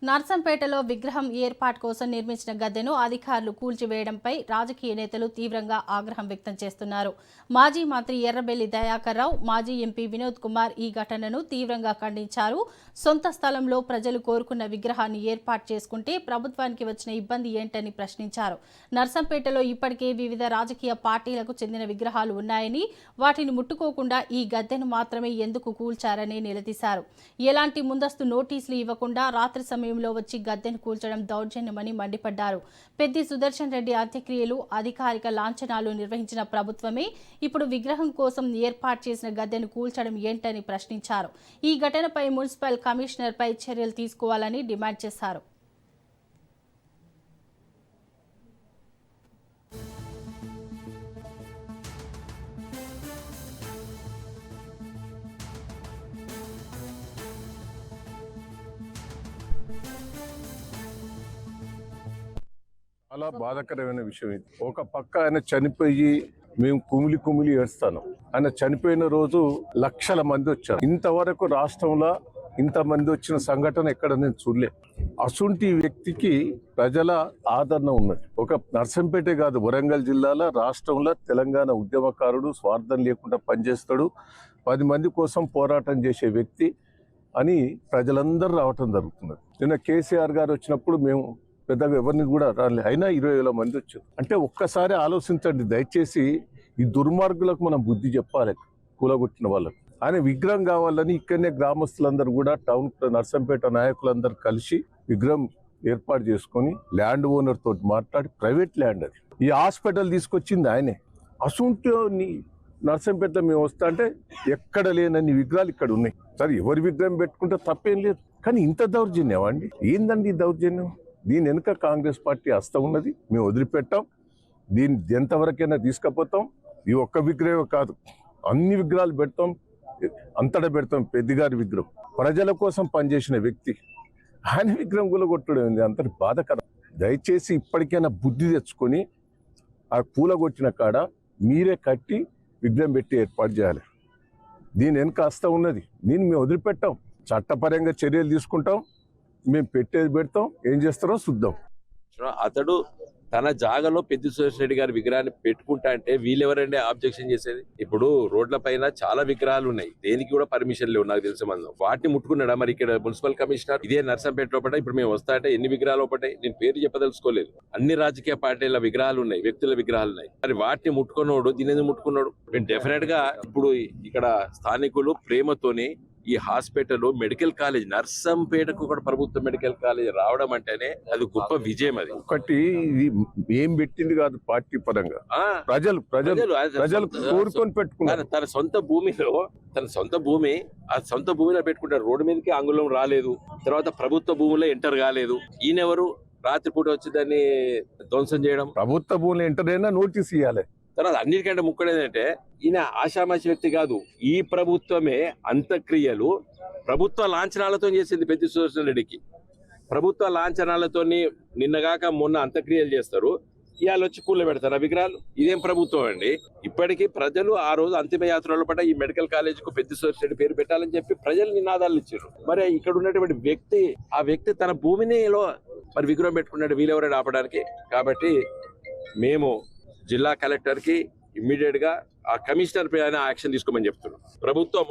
నర్సంపేటలో విగ్రహం ఏర్పాటు కోసం నిర్మించిన గద్దెను అధికారులు కూల్చివేయడంపై రాజకీయ నేతలు తీవ్రంగా ఆగ్రహం వ్యక్తం చేస్తున్నారు. మాజీ మంత్రి ఎర్రబెల్లి దయాకర్ రావు, మాజీ ఎంపీ వినోద్ కుమార్ ఈ ఘటనను తీవ్రంగా ఖండించారు. సొంత స్థలంలో ప్రజలు కోరుకున్న విగ్రహాన్ని ఏర్పాటు చేసుకుంటే ప్రభుత్వానికి వచ్చిన ఇబ్బంది ఏంటని ప్రశ్నించారు. నర్సంపేటలో ఇప్పటికే వివిధ రాజకీయ పార్టీలకు చెందిన విగ్రహాలు ఉన్నాయని, వాటిని ముట్టుకోకుండా ఈ గద్దెను మాత్రమే ఎందుకు కూల్చారని నిలదీశారు. ఎలాంటి ముందస్తు నోటీసులు ఇవ్వకుండా రాత్రి సమయంలో వచ్చి గద్దెను కూల్చడం దౌర్జన్యమని మండిపడ్డారు. పెద్ది సుదర్శన్ రెడ్డి అంత్యక్రియలు, అధికారిక లాంఛనాలు నిర్వహించిన ప్రభుత్వమే ఇప్పుడు విగ్రహం కోసం ఏర్పాటు చేసిన గద్దెను కూల్చడం ఏంటని ప్రశ్నించారు. ఈ ఘటనపై మున్సిపల్ కమిషనర్పై చర్యలు తీసుకోవాలని డిమాండ్ చేశారు. చాలా బాధాకరమైన విషయం ఇది. ఒక పక్క ఆయన చనిపోయి మేము కుమిలి ఏడుస్తాను. ఆయన చనిపోయిన రోజు లక్షల మంది వచ్చారు. ఇంతవరకు రాష్ట్రంలో ఇంతమంది వచ్చిన సంఘటన ఎక్కడ నేను చూడలే. అసుంటి వ్యక్తికి ప్రజల ఆదరణ ఉన్నది. ఒక నర్సంపేటే కాదు, వరంగల్ జిల్లాలో, రాష్ట్రంలో తెలంగాణ ఉద్యమకారుడు, స్వార్థం లేకుండా పనిచేస్తాడు, 10 మంది కోసం పోరాటం చేసే వ్యక్తి అని ప్రజలందరూ రావటం జరుగుతున్నది. నిన్న కేసీఆర్ గారు వచ్చినప్పుడు మేము పెద్దగా ఎవరిని కూడా రాలే, అయినా 20,000 మంది వచ్చారు. అంటే ఒక్కసారి ఆలోచించండి దయచేసి. ఈ దుర్మార్గులకు మనం బుద్ధి చెప్పాలి, కూలగొట్టిన వాళ్ళకు. ఆయన విగ్రహం కావాలని ఇక్కడనే గ్రామస్తులందరూ కూడా టౌన్ నర్సంపేట నాయకులందరూ కలిసి విగ్రహం ఏర్పాటు చేసుకొని ల్యాండ్ ఓనర్ తోటి మాట్లాడి, ప్రైవేట్ ల్యాండ్ అది, ఈ హాస్పిటల్ తీసుకొచ్చింది ఆయనే. అసూంటి నర్సంపేటలో మేము వస్తా అంటే ఎక్కడ లేనన్ని విగ్రహాలు ఇక్కడ ఉన్నాయి. సరే, ఎవరి విగ్రహం పెట్టుకుంటే తప్పేం లేదు, కానీ ఇంత దౌర్జన్యం అండి. ఏందండి ఈ దౌర్జన్యం? దీని వెనుక కాంగ్రెస్ పార్టీ హస్తం ఉన్నది. మేము వదిలిపెట్టాం. దీన్ని ఎంతవరకైనా తీసుకుపోతాం. ఈ ఒక్క విగ్రహం కాదు, అన్ని విగ్రహాలు పెడతాం, అంతటా పెడతాం. పెద్దిగారి విగ్రహం ప్రజల కోసం పనిచేసిన వ్యక్తి, ఆయన విగ్రహం కూలగొట్టడం ఉంది. అంతటి బాధకరం. దయచేసి ఇప్పటికైనా బుద్ధి తెచ్చుకొని ఆ కూలగొట్టిన కాడ మీరే కట్టి విగ్రహం పెట్టి ఏర్పాటు చేయాలి. దీని వెనుక హస్తం ఉన్నది. దీన్ని మేము వదిలిపెట్టాం. చట్టపరంగా చర్యలు తీసుకుంటాం. మేము పెట్టేది పెడతాం, ఏం చేస్తారో చూద్దాం. అతడు తన జాగాలో పెద్ది సుదర్శన్ రెడ్డి గారి విగ్రహాన్ని పెట్టుకుంటా అంటే వీళ్ళెవరండి ఆబ్జెక్షన్ చేసేది? ఇప్పుడు రోడ్ల పైన చాలా విగ్రహాలు ఉన్నాయి, దేనికి కూడా పర్మిషన్ లేవు నాకు తెలిసిన మంది. వాటిని ముట్టుకున్నాడా మరి ఇక్కడ మున్సిపల్ కమిషనర్? ఇదే నర్సంపేట లోపల ఇప్పుడు మేము వస్తా అంటే ఎన్ని విగ్రహాలు ఒకటాయి, నేను పేరు చెప్పదలుచుకోలేదు. అన్ని రాజకీయ పార్టీల విగ్రహాలు ఉన్నాయి, వ్యక్తుల విగ్రహాలు ఉన్నాయి. మరి వాటిని ముట్టుకున్నాడు, దీని ఎందుకు ముట్టుకున్నాడు? నేను డెఫినెట్ గా ఇప్పుడు ఇక్కడ స్థానికులు ప్రేమతోని ఈ హాస్పిటల్, మెడికల్ కాలేజ్, నర్సంపేటకు కూడా ప్రభుత్వ మెడికల్ కాలేజ్ రావడం అంటేనే అది గొప్ప విజయం. అది ఒకటి ఏం పెట్టింది కాదు, పార్టీ పరంగా ప్రజలు కోరుకొని పెట్టుకున్నారు. తన సొంత భూమి ఆ సొంత భూమిలో పెట్టుకుంటారు. రోడ్డు మీదకి అంగుళం రాలేదు, తర్వాత ప్రభుత్వ భూమిలో ఎంటర్ కాలేదు. ఈయనెవరు రాత్రిపూట వచ్చి దాన్ని ధ్వంసం చేయడం? ప్రభుత్వ భూమిలో ఎంటర్ అయినా నోటీస్ ఇవ్వాలి. తర్వాత అన్నిటికంటే ముఖ్యమైనది, ఈయన ఆషామాషి వ్యక్తి కాదు. ఈ ప్రభుత్వమే అంత్యక్రియలు ప్రభుత్వ లాంఛనాలతో చేసింది పెద్ది సుదర్శన్ రెడ్డికి. ప్రభుత్వ లాంఛనాలతో నిన్నగాక మొన్న అంత్యక్రియలు చేస్తారు, ఇవాళ వచ్చి కూల పెడతారు ఆ విగ్రహాలు. ఇదేం ప్రభుత్వం అండి? ఇప్పటికీ ప్రజలు ఆ రోజు అంతిమయాత్రలో పట్ల ఈ మెడికల్ కాలేజ్ కు పెద్ది సుదర్శన్ రెడ్డి పేరు పెట్టాలని చెప్పి ప్రజలు నినాదాలు ఇచ్చారు. మరి ఇక్కడ ఉన్నటువంటి వ్యక్తి, ఆ వ్యక్తి తన భూమిని మరి విగ్రహం పెట్టుకున్నాడు, వీలెవరైనా ఆపడానికి. కాబట్టి మేము జిల్లా కలెక్టర్ కి ఇమ్మీడియట్ గా ఆ కమిషనర్ పైన యాక్షన్ తీసుకోమని చెప్తున్నాం. ప్రభుత్వం